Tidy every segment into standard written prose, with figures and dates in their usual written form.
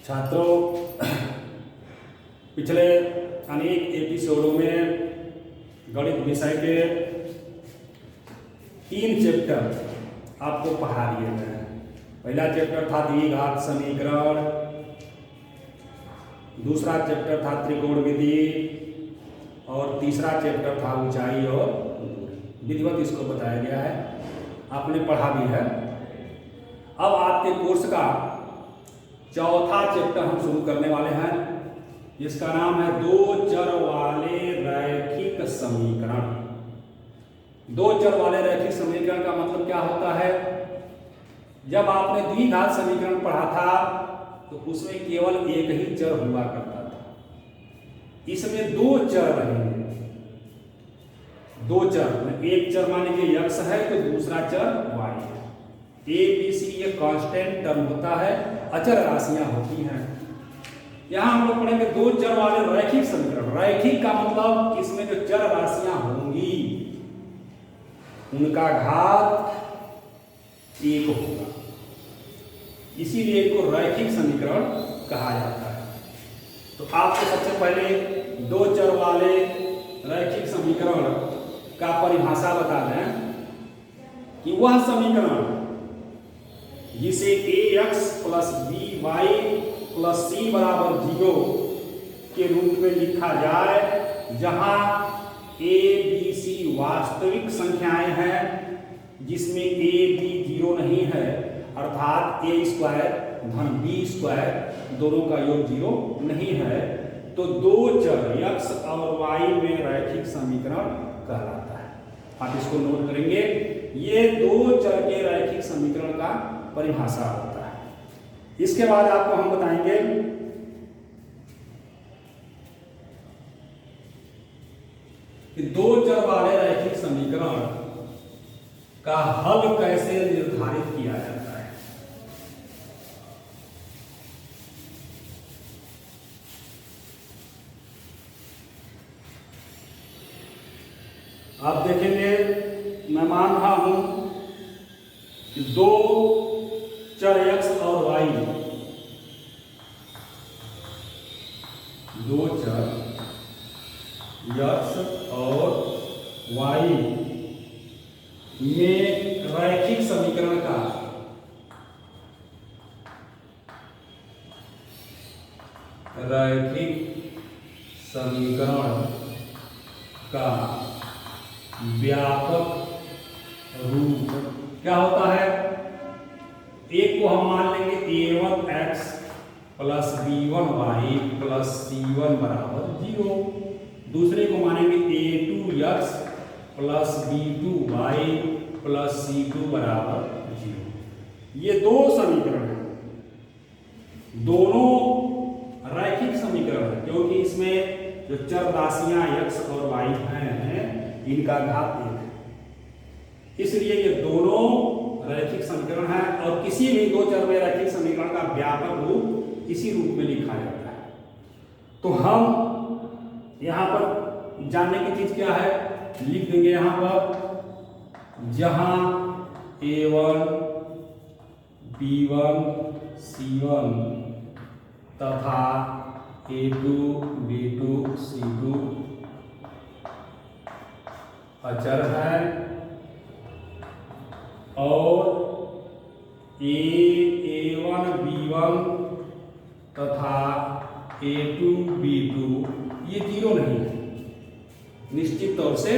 छात्रों, पिछले अनेक एपिसोडों में गणित विषय के 3 चैप्टर आपको पढ़ा दिए गए हैं। पहला चैप्टर था द्विघात समीकरण, दूसरा चैप्टर था त्रिकोणमिति और तीसरा चैप्टर था ऊंचाई और दूरी। विधिवत इसको बताया गया है, आपने पढ़ा भी है। अब आपके कोर्स का चौथा चैप्टर हम शुरू करने वाले हैं, जिसका नाम है दो चर वाले रैखिक समीकरण। दो चर वाले रैखिक समीकरण का मतलब क्या होता है? जब आपने द्विघात समीकरण पढ़ा था तो उसमें केवल एक ही चर हुआ करता था, इसमें दो चर रहेंगे। दो चर, एक चर मान लीजिए x है तो दूसरा चर y है। ए बी सी ये कांस्टेंट टर्म होता है, अचर राशियां होती हैं। यहां हम लोग पढ़ेंगे दो चर वाले रैखिक समीकरण। रैखिक का मतलब इसमें जो चर राशियां होंगी उनका घात एक होगा, इसीलिए इनको रैखिक समीकरण कहा जाता है। तो आपको सबसे पहले दो चर वाले रैखिक समीकरण का परिभाषा बता दें कि वह समीकरण जिसे ax plus by plus c बराबर 0 के रूप में लिखा जाए, जहां a b c वास्तविक संख्याएं हैं जिसमें a b 0 नहीं है, अर्थात a स्क्वायर धन b स्क्वायर दोनों का योग 0 नहीं है, तो दो चर x और y में रैखिक समीकरण कहलाता है। आप इसको नोट करेंगे, ये दो चर के रैखिक समीकरण का परिभाषा होता है। इसके बाद आपको हम बताएंगे कि दो चर वाले रैखिक समीकरण का हल कैसे निर्धारित किया जाता है। आप देखेंगे, मैं मान रहा हूं कि दो चर x और y, दो चर x और y में रैखिक समीकरण का व्यापक रूप क्या होता है? एक को हम मान लेंगे a1x plus b1y plus c1 बराबर 0, दूसरे को मानेंगे a2x plus b2y plus c2 बराबर 0। ये दो समीकरण हैं, दोनों रैखिक समीकरण है, क्योंकि इसमें जो चर राशियां x और y हैं इनका घात 1 है, इसलिए ये दोनों रैखिक समीकरण है। और किसी भी दो चर में रैखिक समीकरण का व्यापक रूप इसी रूप में लिखा जाता है। तो हम यहां पर जानने की चीज क्या है, लिख देंगे यहां पर, जहां a1 b1 c1 तथा a2 b2 c2 अचर है और a1 b1 तथा a2 b2 ये 0 नहीं है। निश्चित तौर से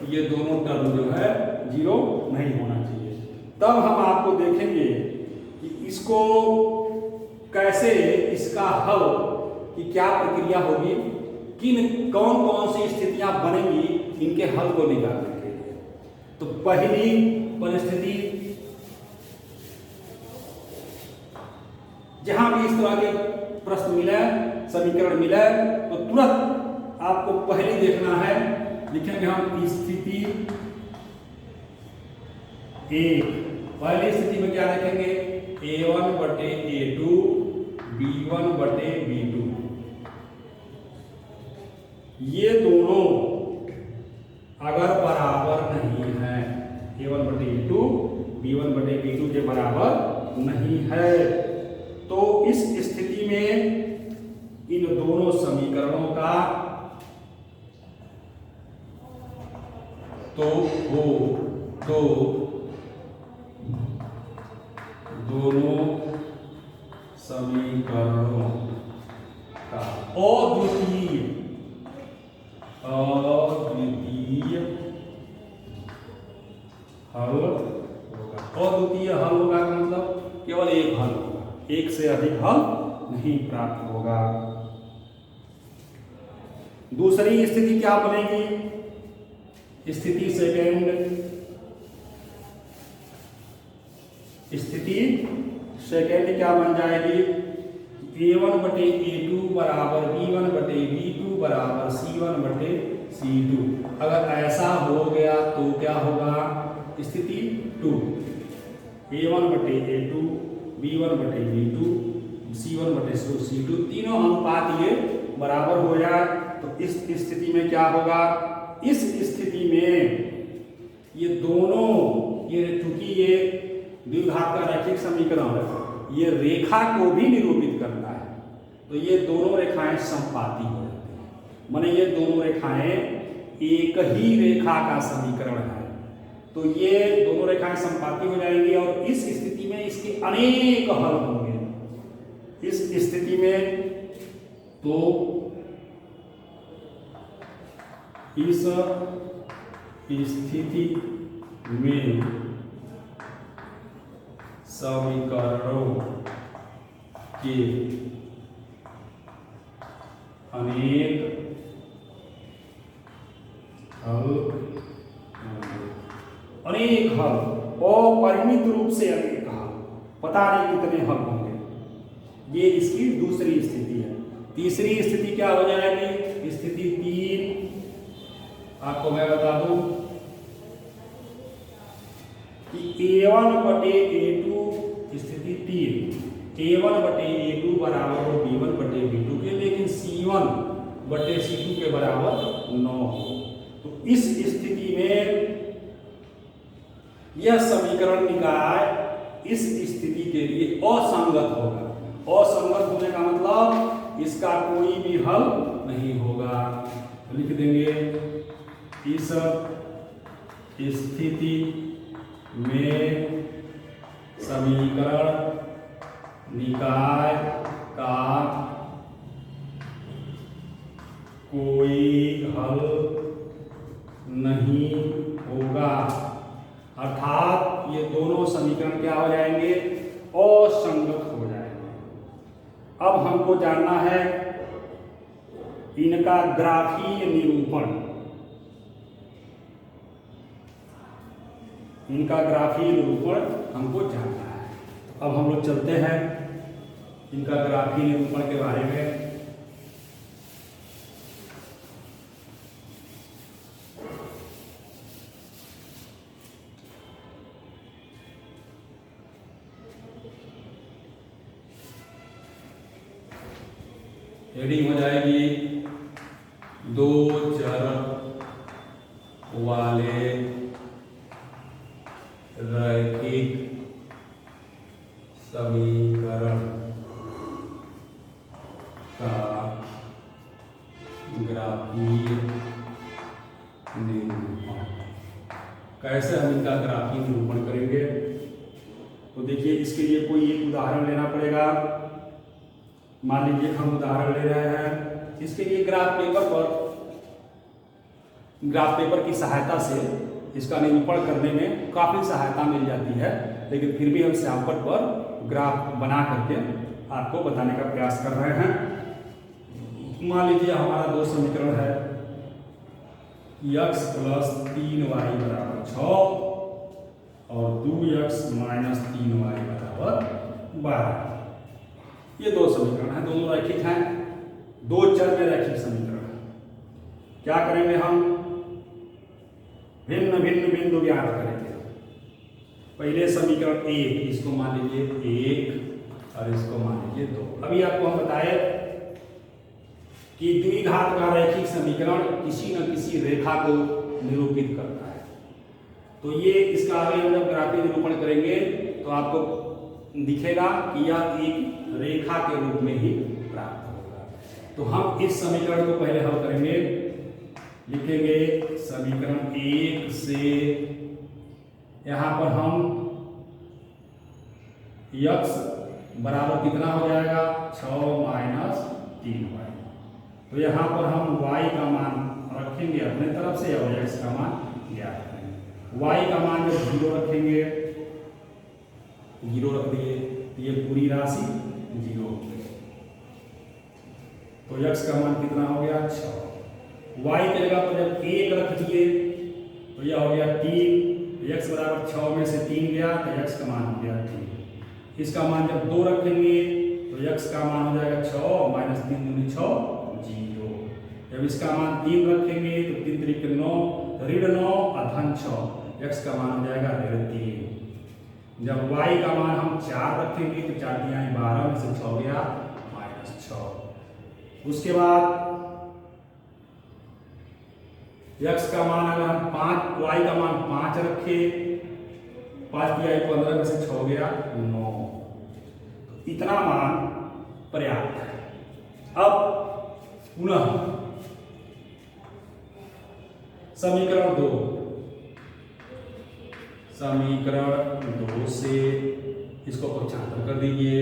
ये दोनों टर्म जो है 0 नहीं होना चाहिए। तब हम आपको देखेंगे कि इसको कैसे, इसका हल की क्या प्रक्रिया होगी, कौन कौन सी स्थितियां बनेंगी इनके हल को निकालने के लिए। तो पहली परिस्थिति, जहां भी इस तरह के प्रश्न मिले, समीकरण मिले, तो तुरंत आपको पहली देखना है, लिखेंगे हम स्थिति एक। पहली स्थिति में क्या लिखेंगे? a1 बटे a2 b1 बटे b2, ये दोनों अगर बराबर नहीं है, a1 बटे a2 b1 बटे b2 के बराबर नहीं है, तो इस स्थिति में समीकरणों का तो दोनों समीकरणों का अद्वितीय हल होगा। अद्वितीय हल होगा का मतलब केवल एक हल होगा, एक से अधिक हल नहीं प्राप्त होगा। दूसरी स्थिति क्या बनेगी? स्थिति सेकेंड क्या बन जाएगी? A1/A2 बराबर B1/B2 बराबर C1/C2। अगर ऐसा हो गया तो क्या होगा? स्थिति 2 A1/A2 B1/B2 C1/C2 तीनों अनुपात ये बराबर हो जाए तो इस स्थिति में क्या होगा? इस स्थिति में ये दोनों, ये चूंकि ये द्विघात का रैखिक समीकरण है, ये रेखा को भी निरूपित करता है, तो ये दोनों रेखाएं समपाती हो जाती हैं। माने ये दोनों रेखाएं एक ही रेखा का समीकरण है, तो ये दोनों रेखाएं समपाती हो जाएंगी और इस स्थिति में इसके अनेक हल होंगे। इस स्थिति में तो इस स्थिति में समीकरणों के अनेक हल, अपरिमित रूप से अनेक हल, पता नहीं कितने हल होंगे। ये इसकी दूसरी स्थिति है। तीसरी स्थिति क्या हो जाएगी? स्थिति 3 आपको मैं बता दूं कि A1/A2 स्थिति 3 A1/A2 बराबर हो B1/B2 के, लेकिन C1/C2 के बराबर 9 हो। तो इस स्थिति में यह समीकरण निकाय इस स्थिति के लिए असंगत होगा। असंगत होने का मतलब इसका कोई भी हल नहीं होगा। तो लिख देंगे इस स्थिति में समीकरण निकाय का कोई हल नहीं होगा, अर्थात ये दोनों समीकरण क्या हो जाएंगे? असंगत हो जाएंगे। अब हमको जानना है इनका ग्राफीय निरूपण। इनका ग्राफीय निरूपण हमको जानना है। अब हम लोग चलते हैं इनका ग्राफीय निरूपण के बारे में। हेडिंग हो जाएगी दो चर वाले रैखिक समीकरण का ग्राफीय निरूपण। कैसे हम इनका ग्राफीय निरूपण करेंगे? तो देखिए, इसके लिए कोई एक उदाहरण लेना पड़ेगा। मान लीजिए हम उदाहरण ले रहे हैं, इसके लिए ग्राफ पेपर की सहायता से इसका निरूपण करने में काफ़ी सहायता मिल जाती है, लेकिन फिर भी हम सैंपल पर ग्राफ बना करके आपको बताने का प्रयास कर रहे हैं। मान लीजिए हमारा दो समीकरण है, x + 3y = 6 और 2x - 3y = 12। ये दो समीकरण हैं, दोनों रैखिक हैं, दो चर में रैखिक समीकरण है। क्या करेंगे? हम भिन्न भिन्न बिंदु ज्ञात करेंगे। पहले समीकरण 1, इसको मान लीजिए 1 और इसको मान लीजिए 2। अभी आपको हम बताए कि द्विघात का रैखिक समीकरण किसी न किसी रेखा को निरूपित करता है। तो ये इसका आगे हम जब ग्राफीय निरूपण करेंगे तो आपको दिखेगा कि यह एक रेखा के रूप में ही प्राप्त होगा। तो हम इस समीकरण को पहले हल करेंगे। लिखेंगे समीकरण 1 से यहां पर हम x बराबर कितना हो जाएगा 6 माइनस 3y। तो यहां पर हम y का मान रखेंगे अपने तरफ से और x का मान ज्ञात करेंगे। y का मान जब 0 रखेंगे, 0 रख दिए तो ये पूरी राशि 0 हो गई। तो x का मान कितना हो गया 6। y की जगह पर जब 1 रख दिए तो यह हो गया 3। x बराबर 6 में से 3 गया तो x का मान हो गया 3। इसका मान जब 2 रखेंगे तो x का मान हो जाएगा 6 माइनस 3 दूनी 6 0। जब इसका मान 3 रखेंगे तो 3 3 9 ऋण 9 और धन 6, x का मान हो जाएगा ऋण 3। जब y का मान हम 4 रखेंगे तो 4 तिहाई 12 में से 6 गया माइनस 6। उसके बाद x का मान अगर हम 5 y का मान 5 रखे, 5 तिहाई 15 में से 6 गया 9। तो इतना मान पर्याप्त है। अब पुनः समीकरण 2 से इसको पक्षांतर कर दीजिए।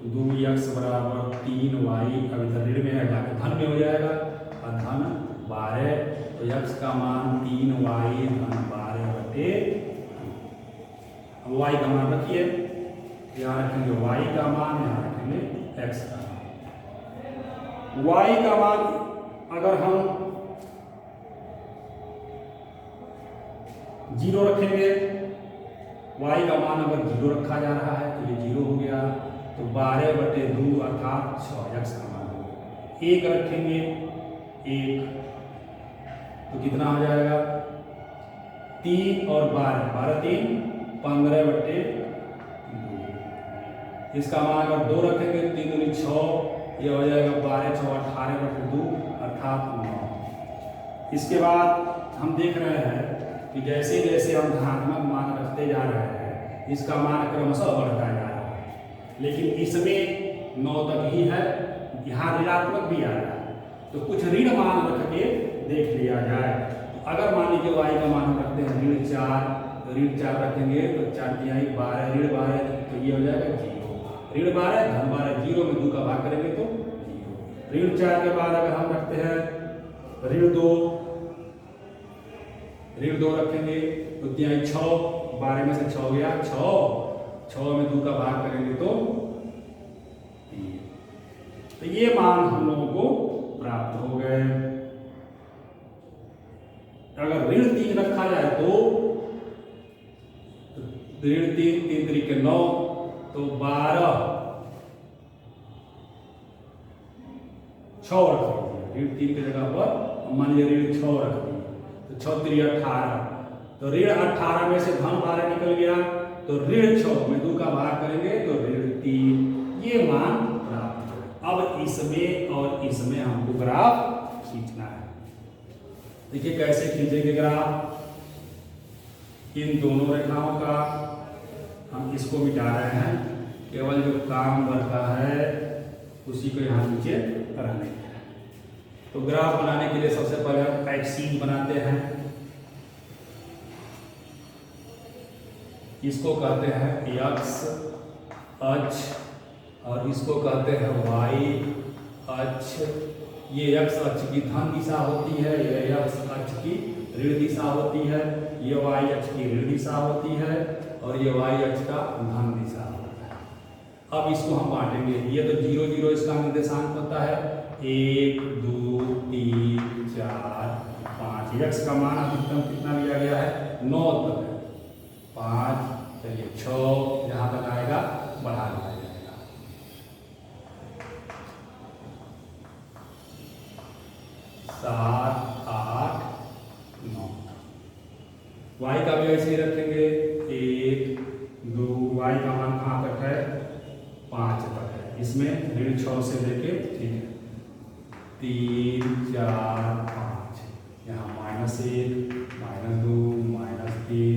2x बराबर 3y, अब इधर ऋण में है जाकर धन में हो जाएगा और धन 12। तो x का मान 3y धन 12 बटे, y का मान रखिए, यहाँ रखेंगे y का मान, यहाँ रखेंगे x का मान। y का मान अगर हम 0 रखेंगे, y का मान अगर 0 रखा जा रहा है तो ये 0 हो गया। तो 12 बटे 2 अर्थात 6 x का मान हो गया। 1 रखेंगे 1 तो कितना हो जाएगा 3 और 12, 12 3 15 बटे 2। इसका मान अगर 2 रखेंगे 3 दूनी 6, ये हो जाएगा 12 6 18 बटे 2 अर्थात 9। इसके बाद हम देख रहे हैं कि जैसे जैसे हम धनात्मक मान रखते जा रहे हैं इसका मान क्रमशः बढ़ता जा रहा है, लेकिन इसमें 9 तक ही है, यहाँ ऋणात्मक भी आ रहा है। तो कुछ ऋण मान रख के देख लिया जाए। तो अगर मान लीजिए y का मान हम रखते हैं ऋण 4, तो ऋण 4 रखेंगे तो 4 तिहाई 12 ऋण 12, तो ये हो जाएगा 0। ऋण 12 धन 12, 0 में 2 का भाग करेंगे तो 0। ऋण 4 के बाद अगर हम रखते हैं ऋण 2, ऋण 2 रखेंगे तो तिहाई 6, 12 में से 6 गया 6 में 2 का भाग करेंगे तो 3। तो ये मान हम लोगों को प्राप्त हो गए। अगर ऋण 3 रखा जाए तो ऋण 3 3 3 9 तो 12 6 रखेंगे। ऋण 3 की जगह पर मान लीजिए ऋण 6 रख दिए तो 6 3 18, तो ऋण 18 में से धन 12 निकल गया तो ऋण 6 में 2 का भाग करेंगे तो ऋण 3। ये मान प्राप्त हो। अब इसमें और इसमें हमको ग्राफ खींचना है। देखिए कैसे खींचेंगे ग्राफ। इन दोनों रेखाओं का हम इसको मिटा रहे हैं, केवल जो काम बढ़ता है उसी को यहाँ नीचे रहने। तो ग्राफ बनाने के लिए सबसे पहले हम एक्सिस बनाते हैं। इसको कहते हैं x अक्ष और इसको कहते हैं y अक्ष। ये x अक्ष की धन दिशा होती है, ये x अक्ष की ऋण दिशा होती है, ये y अक्ष की ऋण दिशा होती है और ये y अक्ष का धन दिशा होता है। अब इसको हम बांटेंगे। ये तो 0 0 इसका निर्देशांक होता है, 1 2 3 4 5। x का मान अधिकतम कितना लिया गया है 9 तक है, 5 चलिए 6 जहाँ तक आएगा बढ़ा दिया जाएगा। 7 8 9। y का भी ऐसे ही रखेंगे, 1 2, y का मान कहाँ तक है 5 तक है। इसमें ऋण 6 से लेके ठीक है 3 4 5, यहाँ -1 -2 -3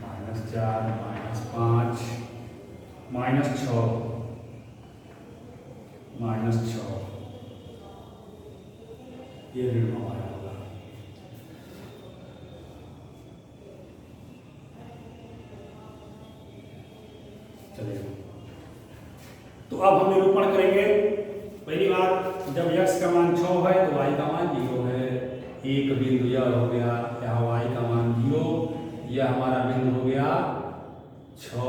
-4 -5 -6 ये ऋण 9 आया होगा। चलिए, तो अब हम निरूपण करेंगे। पहली बात, जब x का मान 6 है तो y का मान 0 है। एक बिंदु यह हो गया, यहाँ y का मान 0, यह हमारा बिंदु हो गया 6।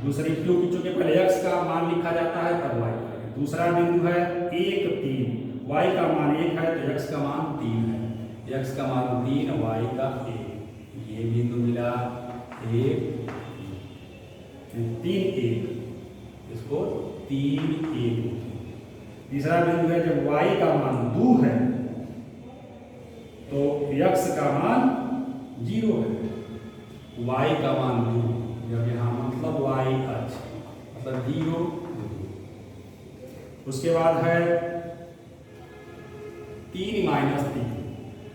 दूसरी क्यों, चूंकि पहले x का मान लिखा जाता है तब y का। दूसरा बिंदु है 1 3, y का मान 1 है तो x का मान 3 है। x का मान 3, y का 1, ये बिंदु मिला 1 3 1, इसको 3 1। तीसरा बिंदु है जब y का मान 2 है तो x का मान 0 है, y का मान 2, जब यहाँ मतलब y अक्ष मतलब 0 2। उसके बाद है 3 -3,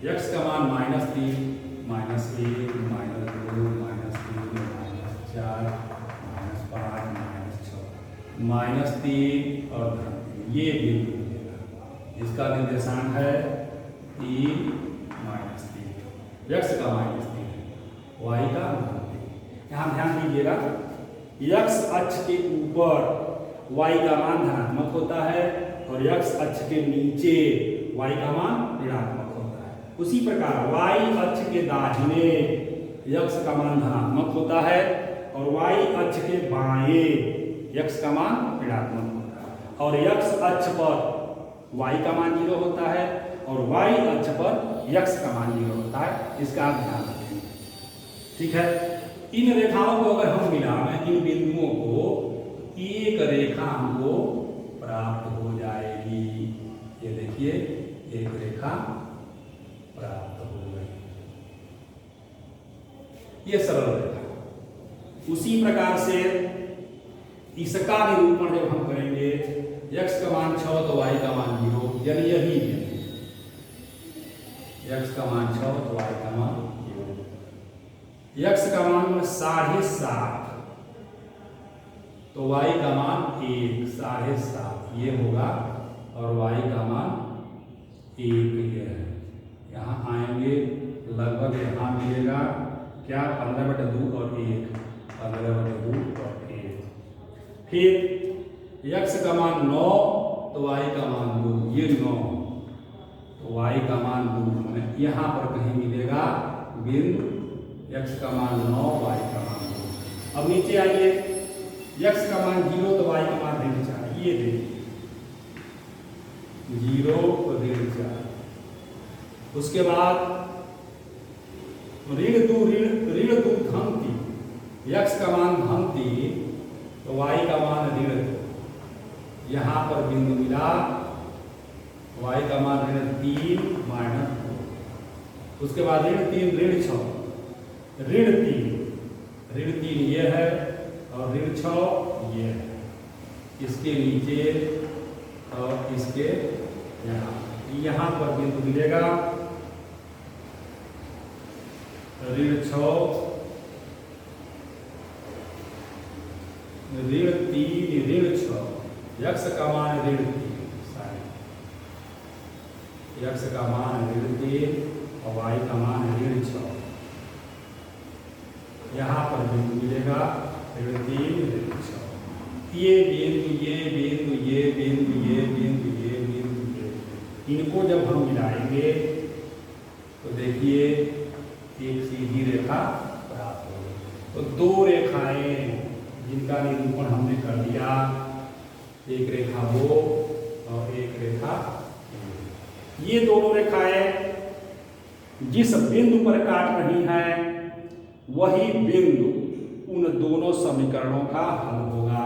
x का मान -3 -1 -2 -3 -4 -5 -6 -3 और धन, ये बिंदु मिलेगा। इसका निर्देशांक है 3 -3, x का -3, y का -3। यहाँ ध्यान दीजिएगा, x अक्ष के ऊपर y का मान धनात्मक होता है और x अक्ष के नीचे y का मान ऋणात्मक होता है। उसी प्रकार y अक्ष के दाहिने x का मान धनात्मक होता है और y अक्ष के बाएं x का मान ऋणात्मक होता है, और x अक्ष पर y का मान 0 होता है और y अक्ष पर x का मान 0 होता है। इसका आप ध्यान रखें, ठीक है। इन रेखाओं को अगर हम मिलाएं, इन बिंदुओं को, एक रेखा हमको प्राप्त हो जाएगी। ये देखिए, एक रेखा प्राप्त हो गई, ये सरल रेखा। उसी प्रकार से इसका निरूपण जब हम करेंगे, x का मान 6 तो y का मान 0, यानी यही है, x का मान 6 तो y का मान 0। x का मान 7.5 तो y का मान 1, 7.5 ये होगा, और y का मान 1 ये है। यहाँ आएंगे लगभग यहाँ मिलेगा क्या, 15/2 और 1, 15/2 और 1। फिर x का मान 9 तो y का मान 2, ये 9 तो y का मान 2, यहाँ पर कहीं मिलेगा बिंदु, x का मान 9 y का मान 2। अब नीचे आइए, x का मान 0 तो y का मान ऋण 4, ये देखिए 0 ऋण 4। उसके बाद ऋण 2 धन 3, x का मान धन 3 तो y का मान ऋण 2, यहाँ पर बिंदु मिला, y का मान ऋण 3 -2। उसके बाद ऋण 3 ऋण 6, ऋण 3 ये है और ऋण 6 ये है, इसके नीचे और इसके यहाँ पर बिंदु मिलेगा ऋण 6 ऋण 3 ऋण 6, x का मान ऋण 3, x का मान ऋण 3 और y का मान ऋण 6, यहाँ पर बिंदु मिलेगा ऋण 3 ऋण 6। ये बिंदु ये बिंदु ये बिंदु ये बिंदु ये बिंदु ये, इनको जब हम मिलाएंगे तो देखिए एक सीधी रेखा प्राप्त होगी। तो दो रेखाएं जिनका निरूपण हमने कर दिया, एक रेखा वो और एक रेखा ये दोनों रेखाएं जिस बिंदु पर काट रही हैं वही बिंदु उन दोनों समीकरणों का हल होगा।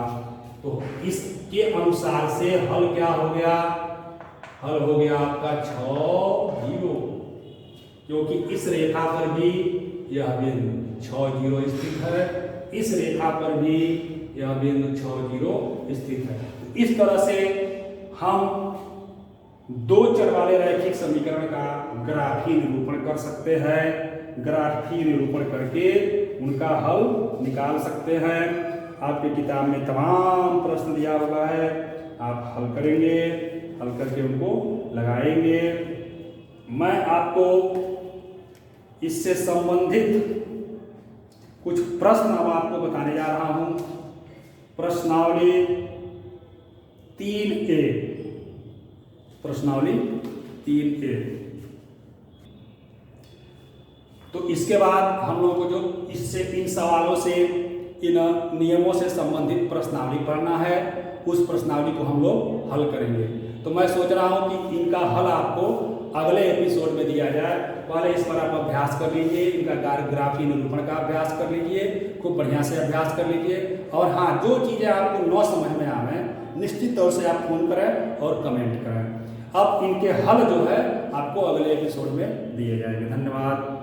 तो इसके अनुसार से हल क्या हो गया, हल हो गया आपका 6 0, क्योंकि इस रेखा पर भी यह बिंदु 6 0 स्थित है, इस रेखा पर भी यह बिंदु 6 0 स्थित है। इस तरह से हम दो चर वाले रैखिक समीकरण का ग्राफीय निरूपण कर सकते हैं, ग्राफीय निरूपण करके उनका हल निकाल सकते हैं। आपकी किताब में तमाम प्रश्न दिया हुआ है, आप हल करेंगे, हल करके उनको लगाएंगे। मैं आपको इससे संबंधित कुछ प्रश्न अब आपको बताने जा रहा हूं। प्रश्नावली 3A, प्रश्नावली 3A। तो इसके बाद हम लोग को जो इससे इन सवालों से, इन नियमों से संबंधित प्रश्नावली पढ़ना है, उस प्रश्नावली को हम लोग हल करेंगे। तो मैं सोच रहा हूं कि इनका हल आपको अगले एपिसोड में दिया जाए। पहले इस पर आप अभ्यास कर लीजिए, इनका ग्राफी निरूपण का अभ्यास कर लीजिए, खूब बढ़िया से अभ्यास कर लीजिए। और हाँ, जो चीज़ें आपको न समझ में आवे निश्चित तौर से आप फोन करें और कमेंट करें। अब इनके हल जो है आपको अगले एपिसोड में दिए जाएंगे। धन्यवाद।